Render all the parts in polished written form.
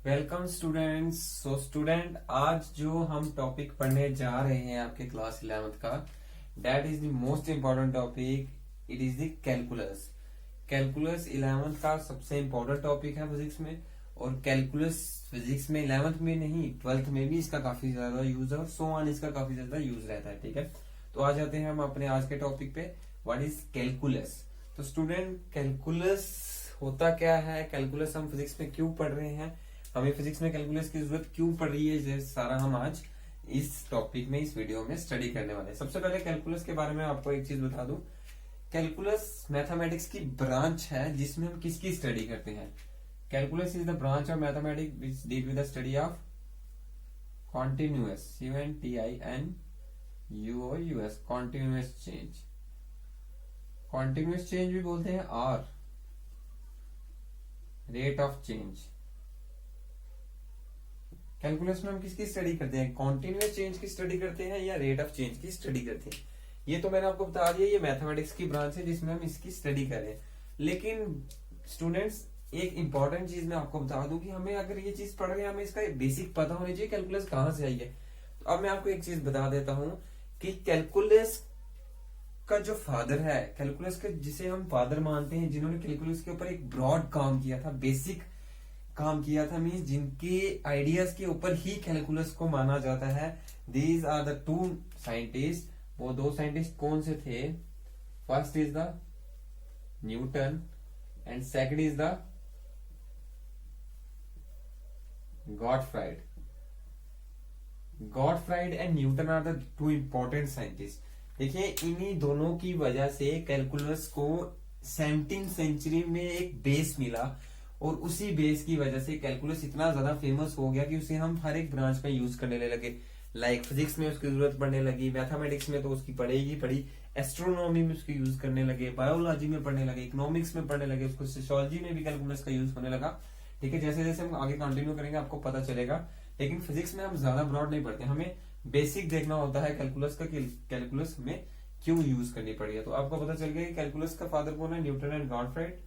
Welcome students. So student, आज जो हम टॉपिक पढ़ने जा रहे हैं आपके क्लास 11th का, that is the most important topic. It is the calculus. Calculus 11th का सबसे इम्पोर्टेंट टॉपिक है फिजिक्स में। और कैलकुलस फिजिक्स में 11th में नहीं, 12th में भी इसका काफी ज्यादा यूज है और सो ऑन इसका काफी ज्यादा यूज रहता है। ठीक है, तो आ जाते हैं हम अपने आज के टॉपिक पे। What is calculus? तो स्टूडेंट, कैलकुलस होता क्या है? कैलकुलस हम फिजिक्स में क्यों पढ़ रहे हैं, हमें फिजिक्स में कैलकुलस की जरूरत क्यों पड़ रही है, ये सारा हम आज इस टॉपिक में, इस वीडियो में स्टडी करने वाले हैं। सबसे पहले कैलकुलस के बारे में आपको एक चीज बता दूं। कैलकुलस मैथमेटिक्स की ब्रांच है जिसमें हम किसकी स्टडी करते हैं। Calculus is the branch of mathematics which deal with the study of continuous, CONTINUOUS, continuous change. Continuous change भी बोलते हैं और रेट ऑफ चेंज। कैलकुलस में हम किसकी स्टडी करते हैं? कॉन्टिन्यूअस चेंज की स्टडी करते हैं या रेट ऑफ चेंज की स्टडी करते हैं? ये तो मैंने आपको बता दिया, ये मैथमेटिक्स की ब्रांच है जिसमें हम इसकी स्टडी करें। लेकिन स्टूडेंट्स, एक इंपॉर्टेंट चीज मैं आपको बता दूं कि हमें अगर ये चीज पढ़ रहे हैं, हमें इसका बेसिक पता होनी चाहिए कैलकुलस कहां से आई है। तो अब मैं आपको एक चीज बता देता हूं कि कैलकुलस का जो फादर है, कैलकुलस का जिसे हम फादर मानते हैं, जिन्होंने कैलकुलस के ऊपर एक ब्रॉड काम किया था, बेसिक काम किया था, मीन्स जिनके आइडियाज के ऊपर ही कैलकुलस को माना जाता है, these are the two scientist. वो दो साइंटिस्ट कौन से थे? First is the Newton and second is the Gottfried. Gottfried and Newton are the two important scientist. देखिए, इन्हीं दोनों की वजह से कैलकुलस को 17th सेंचुरी में एक बेस मिला और उसी बेस की वजह से कैलकुलस इतना ज्यादा फेमस हो गया कि उसे हम हर एक ब्रांच में यूज करने लगे। लाइक फिजिक्स में उसकी जरूरत पड़ने लगी, मैथमेटिक्स में तो उसकी पड़ेगी पड़ी, एस्ट्रोनॉमी में उसकी यूज करने लगे, बायोलॉजी में पढ़ने लगे, इकोनॉमिक्स में पढ़ने लगे, उसको सोशियोलॉजी में भी कैलकुलस का यूज होने लगा। ठीक है, जैसे जैसे हम आगे कंटिन्यू करेंगे आपको पता चलेगा। लेकिन फिजिक्स में हम ज्यादा ब्रॉड नहीं पढ़ते, हमें बेसिक देखना होता है कैलकुलस का, कैलकुलस हमें क्यों यूज करनी पड़ी है। तो आपको पता चल गया कि कैलकुलस का फादर कौन है? Newton and Gottfried.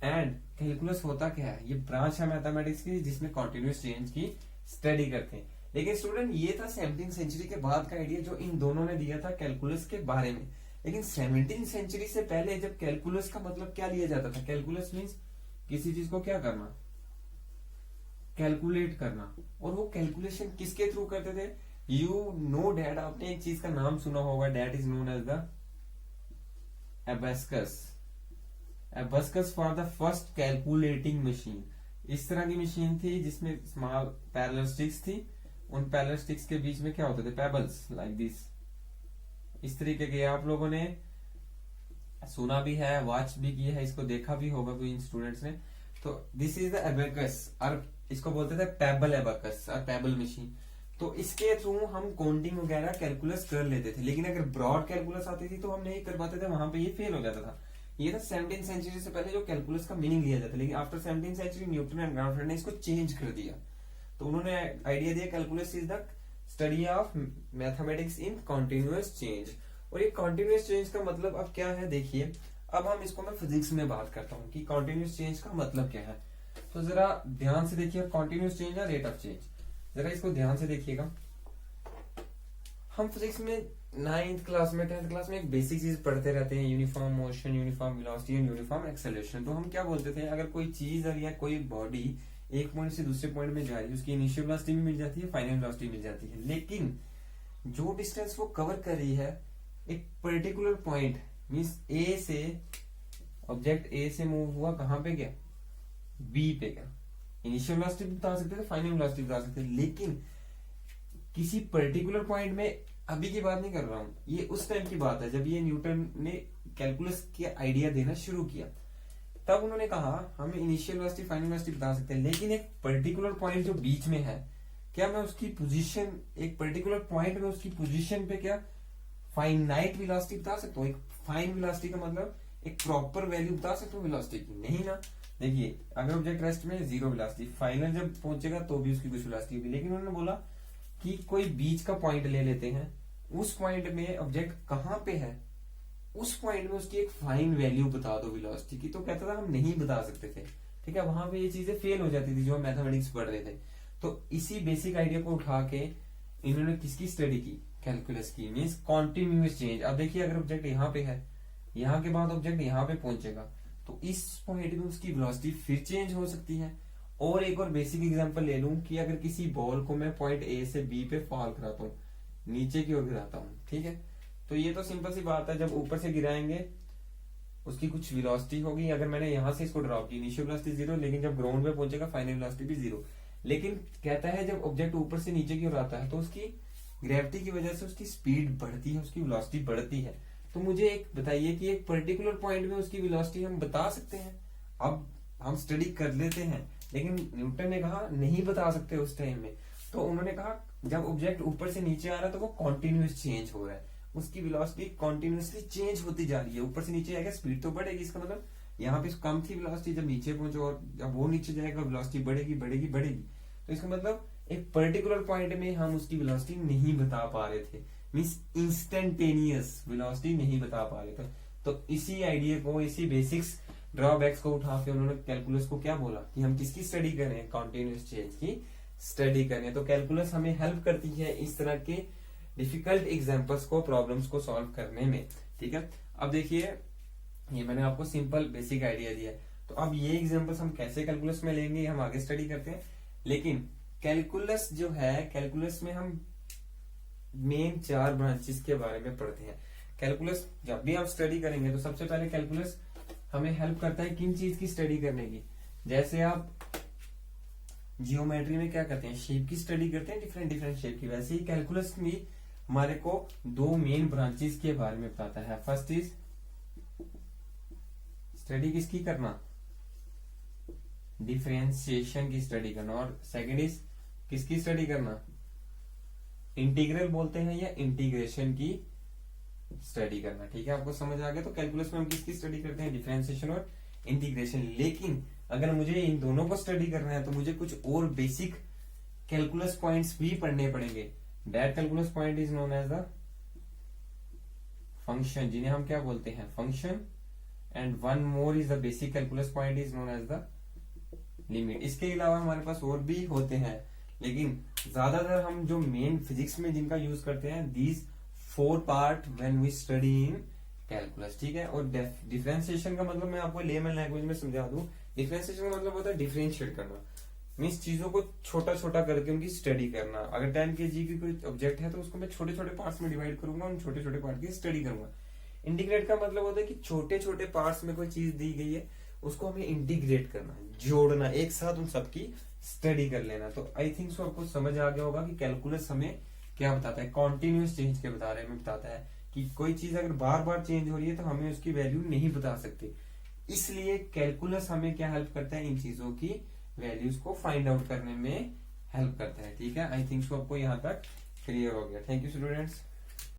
And calculus होता क्या है? ये ब्रांच है मैथमेटिक्स की जिसमें कॉन्टिन्यूअस चेंज की स्टडी करते हैं। लेकिन स्टूडेंट, ये था 17th सेंचुरी के बाद का आइडिया जो इन दोनों ने दिया था कैलकुलस के बारे में। लेकिन 17th सेंचुरी से पहले जब कैलकुलस का मतलब क्या लिया जाता था? कैलकुलस मीन्स किसी चीज को क्या करना, कैलकुलेट करना। और वो कैलकुलेशन किसके थ्रू करते थे? यू नो डैट, आपने एक चीज का नाम सुना होगा, that is known as the abacus. Abacus for the first calculating machine. इस तरह की मशीन थी जिसमें स्मॉल पैरेलल स्टिक्स थी, उन पैरेलल स्टिक्स के बीच में क्या होते थे? Pebbles, like this. इस तरीके के आप लोगों ने सुना भी है, वॉच भी किया है, इसको देखा भी होगा कोई स्टूडेंट्स ने। तो दिस इज द एबेकस, और इसको बोलते थे पेबल एबेकस और पेबल मशीन। तो इसके थ्रू हम काउंटिंग वगैरह कैलकुलस कर लेते थे। लेकिन अगर ब्रॉड कैलकुलस आती थी तो हम नहीं कर पाते थे, वहां पे ये फेल हो जाता था। ये था 17th सेंचुरी से पहले जो कैलकुलस का मीनिंग लिया जाता है। लेकिन after 17th century Newton and Gottfried ने इसको चेंज कर दिया। तो उन्होंने आइडिया दिया calculus is the study of mathematics in continuous change. और ये कॉन्टिन्यूअस चेंज का मतलब अब क्या है, देखिए। अब हम इसको मैं फिजिक्स में बात करता हूँ कि कॉन्टिन्यूअस चेंज का मतलब क्या है। तो जरा ध्यान से देखिए, कॉन्टिन्यूअस चेंज या रेट ऑफ चेंज, जरा इसको ध्यान से देखिएगा। हम फिजिक्स में 9th क्लास में, 10th क्लास में एक बेसिक चीज पढ़ते रहते हैं, uniform motion, uniform velocity and uniform acceleration. तो हम क्या बोलते थे, अगर कोई चीज या कोई बॉडी एक पॉइंट से दूसरे पॉइंट में जा रही है, उसकी इनिशियल वेलोसिटी भी मिल जाती है, फाइनल वेलोसिटी मिल जाती है। लेकिन जो डिस्टेंस वो कवर कर रही है, एक पर्टिकुलर पॉइंट मीन्स ए से, ऑब्जेक्ट ए से मूव हुआ कहां पे गया? बी पे गया। इनिशियल वेलोसिटी बता सकते थे, फाइनल वेलोसिटी बता सकते थे। लेकिन किसी पर्टिकुलर पॉइंट में, अभी की बात नहीं कर रहा हूं, ये उस टाइम की बात है जब ये न्यूटन ने कैलकुलस के आइडिया देना शुरू किया। तब उन्होंने कहा हम इनिशियल वेलोसिटी, फाइनल वेलोसिटी बता सकते हैं, लेकिन एक पर्टिकुलर पॉइंट जो बीच में है, क्या मैं उसकी पोजीशन, एक पर्टिकुलर पॉइंट में उसकी पोजीशन पे क्या फाइनाइट वेलोसिटी बता सकता हूँ? एक फाइन वेलोसिटी का मतलब एक प्रॉपर वैल्यू बता सकता हूँ वेलोसिटी की? नहीं ना। देखिए, अगर ऑब्जेक्ट रेस्ट में 0 वेलोसिटी, फाइनल जब पहुंचेगा तो भी उसकी कुछ वेलोसिटी होगी। लेकिन उन्होंने बोला कि कोई बीच का पॉइंट ले लेते हैं, उस पॉइंट में ऑब्जेक्ट कहां पे है, उस पॉइंट में उसकी एक फाइन वैल्यू बता दो वेलोसिटी की। तो कहता था हम नहीं बता सकते थे। ठीक है, वहां पे ये चीजें फेल हो जाती थी जो हम मैथमेटिक्स पढ़ रहे थे। तो इसी बेसिक आइडिया को उठा के इन्होंने किसकी स्टडी की, कैलकुलस की, मीन्स कॉन्टिन्यूस चेंज। अब देखिए अगर ऑब्जेक्ट यहाँ पे है, यहाँ के बाद ऑब्जेक्ट यहाँ पे पहुंचेगा, तो इस पॉइंट में उसकी वेलोसिटी फिर चेंज हो सकती है। और एक और बेसिक एग्जांपल ले लूं कि अगर किसी बॉल को मैं पॉइंट ए से बी पे फॉल कराता हूँ, नीचे की ओर गिराता हूँ, ठीक है, तो ये तो सिंपल सी बात है, जब ऊपर से गिराएंगे उसकी कुछ वेलोसिटी होगी। अगर मैंने यहां से इसको ड्रॉप की, इनिशियल वेलोसिटी 0, लेकिन जब ग्राउंड पे पहुंचेगा फाइनल वेलोसिटी भी 0। लेकिन कहता है जब ऑब्जेक्ट ऊपर से नीचे की ओर आता है तो उसकी ग्रेविटी की वजह से उसकी स्पीड बढ़ती है, उसकी वेलोसिटी बढ़ती है। तो मुझे एक बताइए कि एक पर्टिकुलर पॉइंट में उसकी वेलोसिटी हम बता सकते हैं? अब हम स्टडी कर लेते हैं, लेकिन न्यूटन ने कहा नहीं बता सकते उस टाइम में। तो उन्होंने कहा जब ऑब्जेक्ट ऊपर से नीचे आ रहा है तो वो कॉन्टिन्यूस चेंज हो रहा है, उसकी वेलोसिटी कॉन्टिन्यूसली चेंज होती जा रही है। ऊपर से नीचे आएगा स्पीड तो बढ़ेगी, इसका मतलब यहाँ पे कम थी वेलोसिटी, जब नीचे पहुंचो और जब वो नीचे जाएगा वेलोसिटी बढ़ेगी बढ़ेगी बढ़ेगी। तो इसका मतलब एक पर्टिकुलर पॉइंट में हम उसकी वेलोसिटी नहीं बता पा रहे थे, मींस इंस्टेंटेनियस वेलोसिटी नहीं बता पा रहे थे। तो इसी आइडिया को, इसी बेसिक्स ड्रॉबैक्स को उठा के उन्होंने कैलकुलस को क्या बोला कि हम किसकी स्टडी करें, कॉन्टिन्यूस चेंज की स्टडी करें। तो कैलकुलस हमें हेल्प करती है इस तरह के डिफिकल्ट एग्जांपल्स को, प्रॉब्लम्स को सॉल्व करने में, ठीक है। अब देखिए ये मैंने आपको सिंपल बेसिक आइडिया दिया है, तो अब ये एग्जांपल्स हम कैसे कैलकुलस में लेंगे हम आगे स्टडी करते हैं। लेकिन कैलकुलस जो है, कैलकुलस में हम मेन 4 ब्रांचेस के बारे में पढ़ते हैं। कैलकुलस जब भी हम स्टडी करेंगे तो सबसे पहले कैलकुलस हमें हेल्प करता है किन चीज की स्टडी करने की। जैसे आप जियोमेट्री में क्या करते हैं, शेप की स्टडी करते हैं, डिफरेंट डिफरेंट शेप की, वैसे ही कैलकुलस भी हमारे को 2 मेन ब्रांचेस के बारे में बताता है। फर्स्ट इज स्टडी किसकी करना, डिफरेंशिएशन की स्टडी करना, और सेकंड इज किसकी स्टडी करना, इंटीग्रल बोलते हैं या इंटीग्रेशन की स्टडी करना, ठीक है। आपको समझ आ गया। तो कैलकुलस में हम किसकी स्टडी करते हैं, डिफरेंशिएशन और इंटीग्रेशन। लेकिन अगर मुझे इन दोनों को स्टडी करना है तो मुझे कुछ और बेसिक कैलकुलस पॉइंट्स भी पढ़ने पड़ेंगे। That calculus point is known as the function, जिन्हें हम क्या बोलते हैं, function. And one more is the basic calculus point is known as the limit. इसके अलावा हमारे पास और भी होते हैं, लेकिन ज्यादातर हम जो मेन फिजिक्स में जिनका यूज करते हैं, these 4 part when we study in calculus, ठीक है। और डिफरेंशिएशन का मतलब मैं आपको लेमन लैंग्वेज में समझा दूं। डिफरेंशिएशन का मतलब होता है डिफरेंशिएट करना, मीन्स चीजों को छोटा छोटा करके उनकी स्टडी करना। अगर 10 kg की कोई ऑब्जेक्ट है तो उसको मैं छोटे छोटे पार्ट्स में डिवाइड करूंगा, उन छोटे छोटे पार्ट की स्टडी करूंगा। इंटीग्रेट का मतलब होता है कि छोटे छोटे पार्ट्स में कोई चीज दी गई है, उसको हमें इंटीग्रेट करना, जोड़ना, एक साथ उन सबकी स्टडी कर लेना। तो आई थिंक सो आपको समझ आ गया होगा कि कैलकुलस हमें क्या बताता है, कॉन्टिन्यूस चेंज के बारे में बताता है कि कोई चीज अगर बार बार चेंज हो रही है तो हमें उसकी वैल्यू नहीं बता सकते। इसलिए कैलकुलस हमें क्या हेल्प करता है, इन चीजों की वैल्यूज को फाइंड आउट करने में हेल्प करता है, ठीक है। आई थिंक सो आपको यहाँ तक क्लियर हो गया। Thank you students.